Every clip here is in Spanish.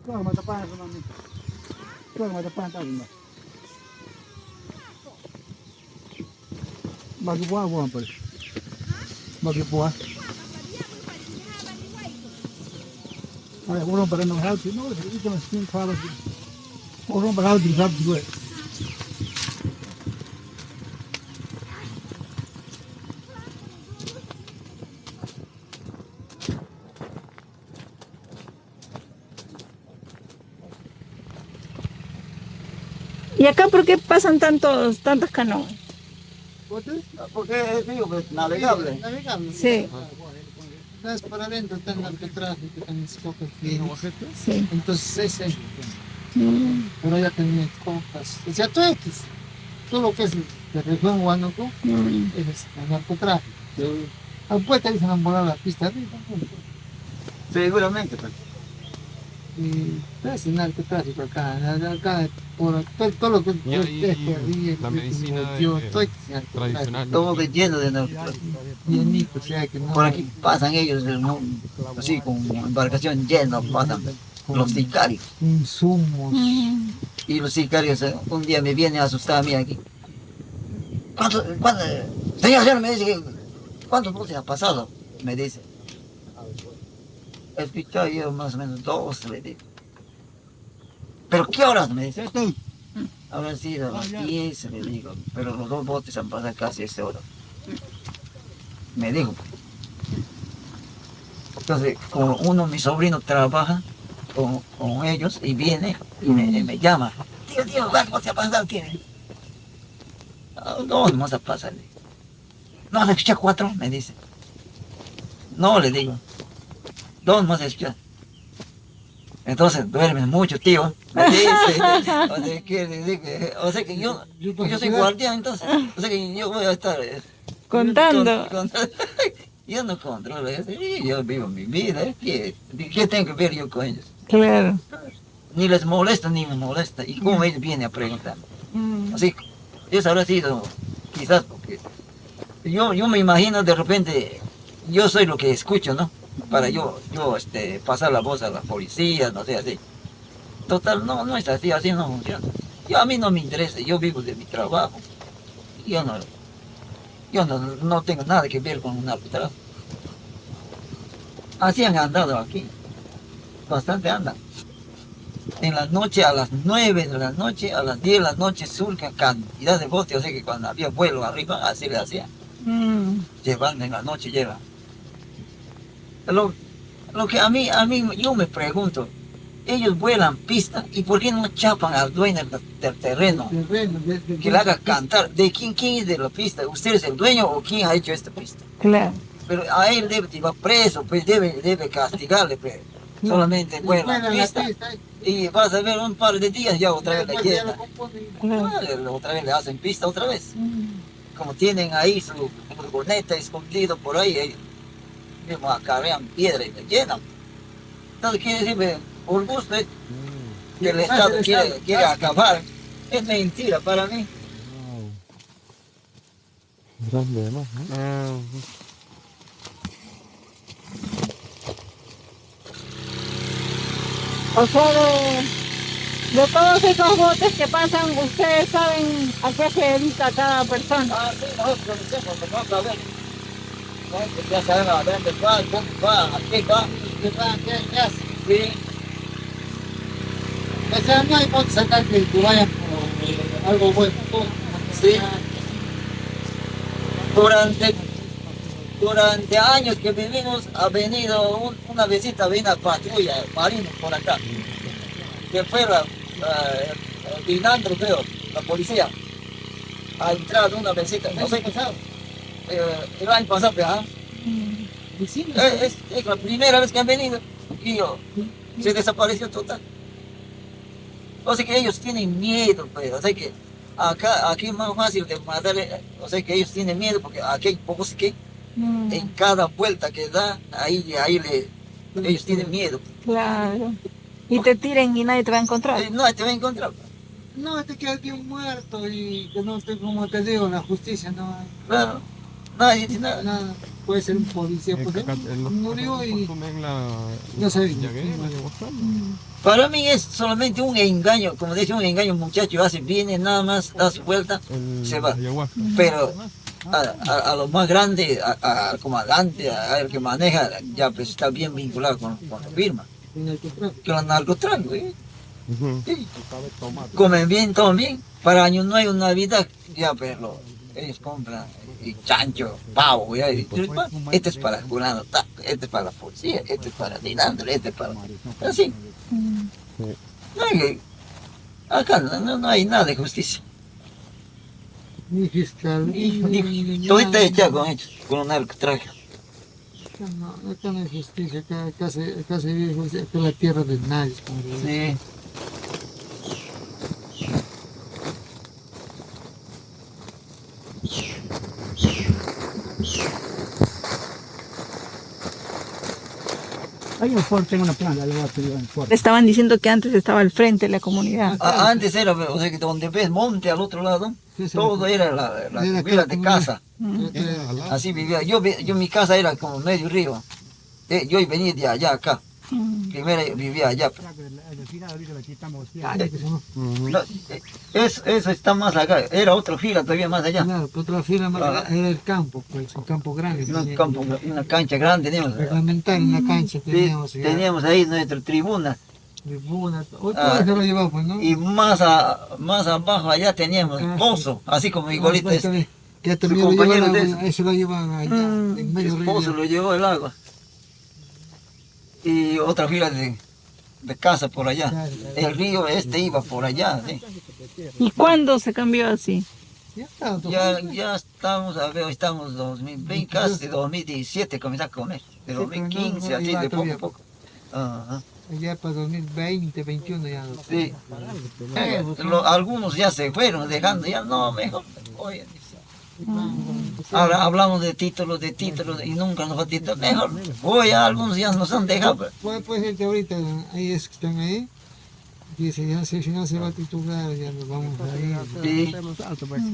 Tuang matapan sama ni. Tuang matapan tak guna. Bagi buah apa? Bagi buah. Ay, orang pada nak help, no, itu mesti kalau orang pada help juga. ¿Y acá por qué pasan tantas canoas? Porque es río navegable. Navegable. Sí. Entonces para adentro está el narcotráfico, están las cocas que Sí. entonces ese, Mm, pero ya tenía cocas. O sea, todo lo que es de región Huánuco mm. es el narcotráfico. Después te dicen volar la pista arriba. Seguramente, pues. Y es el narcotráfico acá por todo lo que es la medicina todo es tradicional. Todo que lleno de narcotráfico. Bienito, o sea que no. Por aquí pasan ellos, ¿no? Así con embarcación llena, pasan los sicarios. Insumos. Mm. Y los sicarios un día me vienen a asustar a mí aquí. ¿Cuánto? Señor, me dice, ¿cuántos botes ha pasado? Me dice. He escuchado yo más o menos 2, le digo. ¿Pero qué horas? Me dice. Habrán sido las 10, le digo. Pero los 2 botes han pasado casi esa hora. Me dijo. Entonces, como mi sobrino trabaja con ellos y viene y me llama. Tío, ¿cuánto se ha pasado? ¿Quién? No, vamos a pasarle. ¿No has escuchado 4? Me dice. No, le digo. 2 más escuchar. Entonces duermes mucho, tío. Me dice. O sea que yo soy guardián, entonces. O sea que yo voy a estar Contando. Yo no controlo eso. Yo vivo mi vida. ¿Qué tengo que ver yo con ellos? Claro. Ni les molesta ni me molesta. Y como ellos vienen a preguntar. Mm. Así, eso habrá sido quizás porque yo me imagino de repente, yo soy lo que escucho, ¿no? Para yo pasar la voz a la policía, no sé, así. Total, no es así no funciona. A mí no me interesa, yo vivo de mi trabajo. Yo no tengo nada que ver con un narcotráfico. Así han andado aquí, bastante andan. En la noche, a las 9 de la noche, a las 10 de la noche surgen cantidad de botes, o sea que cuando había vuelo arriba, así le hacían. Mm. Llevan en la noche, llevan. Lo que a mí, yo me pregunto, ellos vuelan pista y ¿por qué no chapan al dueño del terreno? Que le haga cantar. ¿De quién es de la pista? ¿Usted es el dueño o quién ha hecho esta pista? Claro. Pero a él debe llevar preso, pues debe castigarle, pero solamente vuelan pista. Y vas a ver un par de días ya otra vez la llena. Otra vez le hacen pista otra vez. Como tienen ahí su furgoneta escondido por ahí, ellos mismos acarrean piedra y le llenan. Entonces quiere decir, por gusto, que el Estado quiere acabar. Es mentira para mí. Grande además, ¿no? O sea, de todos esos botes que pasan, ustedes saben a qué se dedica cada persona. Sí, nosotros conocemos a ver. Ya sabemos a dónde va, cómo va, a qué va, qué hace. Sí. O sea, no hay botes acá que vayan por algo bueno. Sí. Durante años que vivimos ha venido una visita, vino a patrulla marina por acá. Que fue Dinandro, creo, la policía. Ha entrado una visita, no sé qué sabe. El año pasado, ¿ah? Es la primera vez que han venido y se desapareció total. O sea que ellos tienen miedo, pues, o sea que aquí es más fácil de matar, o sea que ellos tienen miedo porque aquí hay pocos que en cada vuelta que da, ellos tienen miedo. Claro. Y te tiren y nadie te va a encontrar. No, te va a encontrar. No, te queda aquí un muerto y que no te, como te digo, la justicia no hay Claro, nadie dice nada. nada. puede ser un policía, pues murió y no sé. Para mí es solamente un engaño, como dice un engaño, muchacho hace, viene nada más, da su vuelta, se va. Pero a lo más grande, al comandante, al que maneja, ya pues está bien vinculado con la firma, con el narcotráfico. Sí. Comen bien, toman bien. Para Año Nuevo, Navidad, ya pues ellos compran y chancho, pavo, ya, y, este es para fulano, este es para la policía, este es para Dinandre, este es para... Así. No hay, acá no hay nada de justicia. Ni fiscal, Todita hecha con ellos, con un narcotráfico. no, acá no hay justicia, acá se vive justicia, acá es la tierra de nadie. Sí. Hay un fuerte en una planta, le voy a pedir un fuerte. Estaban diciendo que antes estaba al frente de la comunidad. Antes era, o sea, que donde ves monte al otro lado, todo era la villa de casa. Así vivía. Yo mi casa era como medio río. Yo venía de allá acá. Primero vivía allá. No, eso está más acá. Era otra fila todavía más allá. Claro, otra fila más allá era el campo, pues un campo grande. Una cancha grande teníamos. Reglamentaria, una cancha teníamos. Sí, teníamos ahí nuestra tribuna. Hoy todo se lo llevaba, pues, ¿no? Y más abajo allá teníamos pozo, así como igualito este. Ya también compañero de eso. eso lo llevan allá, en medio El río. pozo lo llevó el agua. Y otra fila de casa por allá. El río este iba por allá, sí. ¿Y cuándo se cambió así? Ya estamos, a ver, estamos 2020, casi 2017 comenzamos a comer. De 2015, así de poco a poco. Ajá. Ya para 2020, 2021 ya. Sí. Algunos ya se fueron dejando, ya no, mejor. Oye, ahora hablamos de títulos y nunca nos va a título. Mejor, hoy algunos ya nos han dejado. Puede ser que ahorita, ahí es que están ahí, dice, ya si no se va a titular, ya nos vamos a ir. Sí.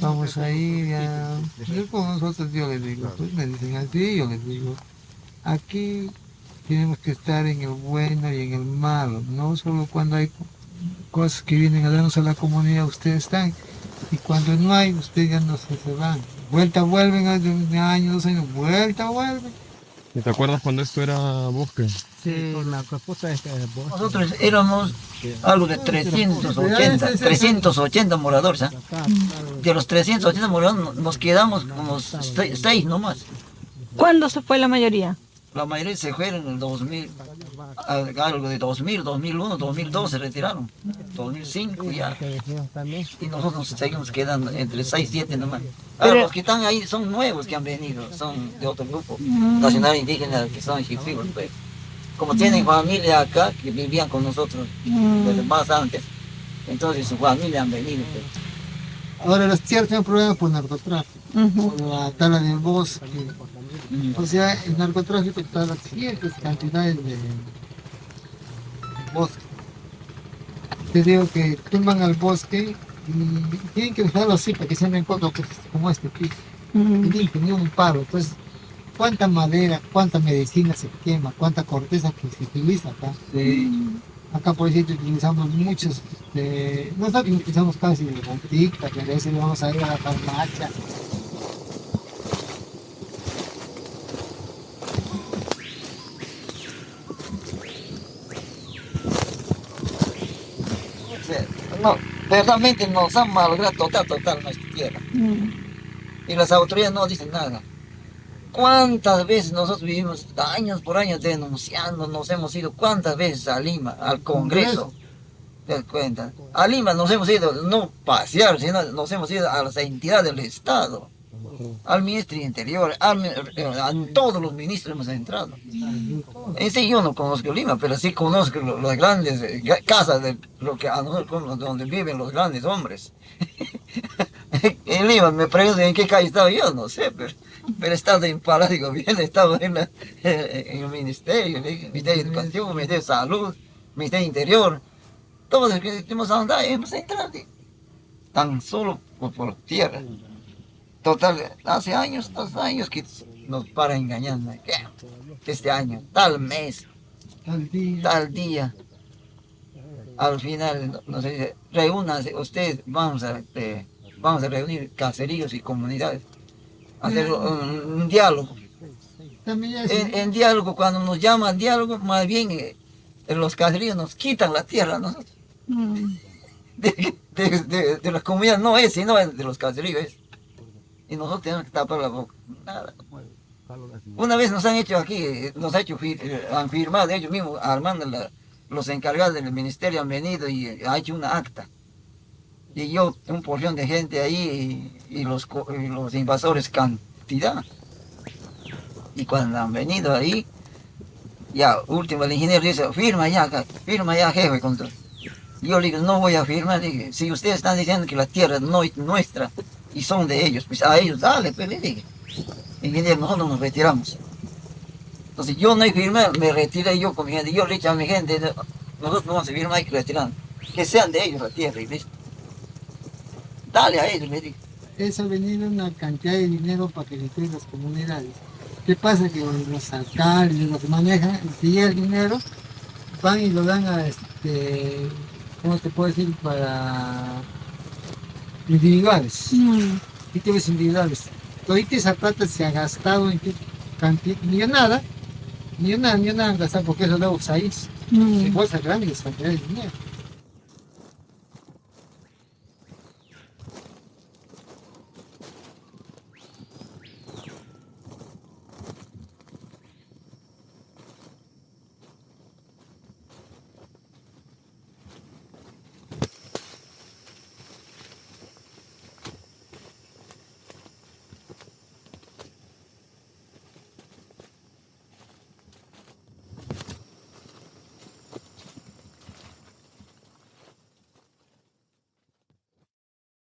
Vamos a ir, ya. Yo con nosotros yo les digo, pues me dicen así, yo les digo, aquí tenemos que estar en el bueno y en el malo, no solo cuando hay cosas que vienen a darnos a la comunidad, ustedes están. Y cuando no hay, ustedes ya no se van. Vuelta vuelven a un año, 2 años, vuelta vuelven. ¿Y te acuerdas cuando esto era bosque? Sí, la propuesta es bosque. Nosotros éramos algo de 380 moradores. ¿Eh? De los 380 moradores nos quedamos como 6 nomás. ¿Cuándo se fue la mayoría? La mayoría se fueron en el 2000, algo de 2000, 2001, 2002 se retiraron, 2005 ya. Y nosotros seguimos quedando entre 6 y 7 nomás. Ahora los que están ahí son nuevos que han venido, son de otro grupo, nacional indígena, que son jifibos, pues. Como tienen familia acá, que vivían con nosotros desde más antes, entonces su familia han venido. Pues. Ahora las tierras tienen problemas por narcotráfico, por la tala del bosque. O sea, el narcotráfico tala ciertas cantidades de bosque. Te digo que tumban al bosque y tienen que dejarlo así para que se den cuenta como este pico. Y tienen que ni un paro. Entonces, cuánta madera, cuánta medicina se quema, cuánta corteza que se utiliza acá. Sí. Acá por ejemplo utilizamos muchos, nosotros utilizamos casi de botica, que a veces vamos a ir a la farmacia. No, verdaderamente nos han malogrado total nuestra tierra. Y las autoridades no dicen nada. ¿Cuántas veces nosotros vivimos años por años denunciando? Nos hemos ido cuántas veces a Lima, al Congreso. ¿Te das cuenta? A Lima nos hemos ido, no pasear, sino nos hemos ido a las entidades del Estado. Al ministro de Interior, a todos los ministros hemos entrado. Sí, yo no conozco Lima, pero sí conozco las grandes casas de lo que a nosotros, donde viven los grandes hombres. En Lima me pregunto en qué calle estaba yo, no sé, pero he estado en Palacio de Gobierno, estaba en el Ministerio de Educación, Ministerio de Salud, Ministerio de Interior. Todos los que hemos andado, hemos entrado tan solo por tierra. Total, hace años, 2 años que nos para engañando. ¿Qué? Este año, tal mes, Al día. tal día. Al final nos dice, reúnanse ustedes, vamos a reunir caseríos y comunidades, hacer un diálogo. También es, En diálogo, cuando nos llaman diálogo, más bien los caseríos nos quitan la tierra a nosotros. De la comunidad no es, sino de los caseríos es. Y nosotros tenemos que tapar la boca. Nada. Una vez nos han hecho aquí, han firmado ellos mismos, Armando, los encargados del ministerio han venido y ha hecho una acta. Y yo, un porción de gente ahí y los invasores cantidad. Y cuando han venido ahí, ya, último, el ingeniero dice, firma ya, jefe. Yo le digo, no voy a firmar. Digo, si ustedes están diciendo que la tierra no es nuestra y son de ellos, pues a ellos dale, pues le digo. Ingeniero, nosotros nos retiramos. Entonces yo no firmé, me retiré yo con mi gente. Yo le dije a mi gente, nosotros no vamos a firmar, hay que retirar. Que sean de ellos la tierra y listo. Dale a ellos, le digo. es ha venido una cantidad de dinero para que liquiden las comunidades. ¿Qué pasa? Que los alcaldes, los que manejan, si el dinero, van y lo dan a, ¿cómo te puedo decir? Para individuales. Títulos individuales. Todita esa plata se ha gastado en qué cantidad, millonada han gastado porque eso luego se bolsa grande esa cantidad de dinero.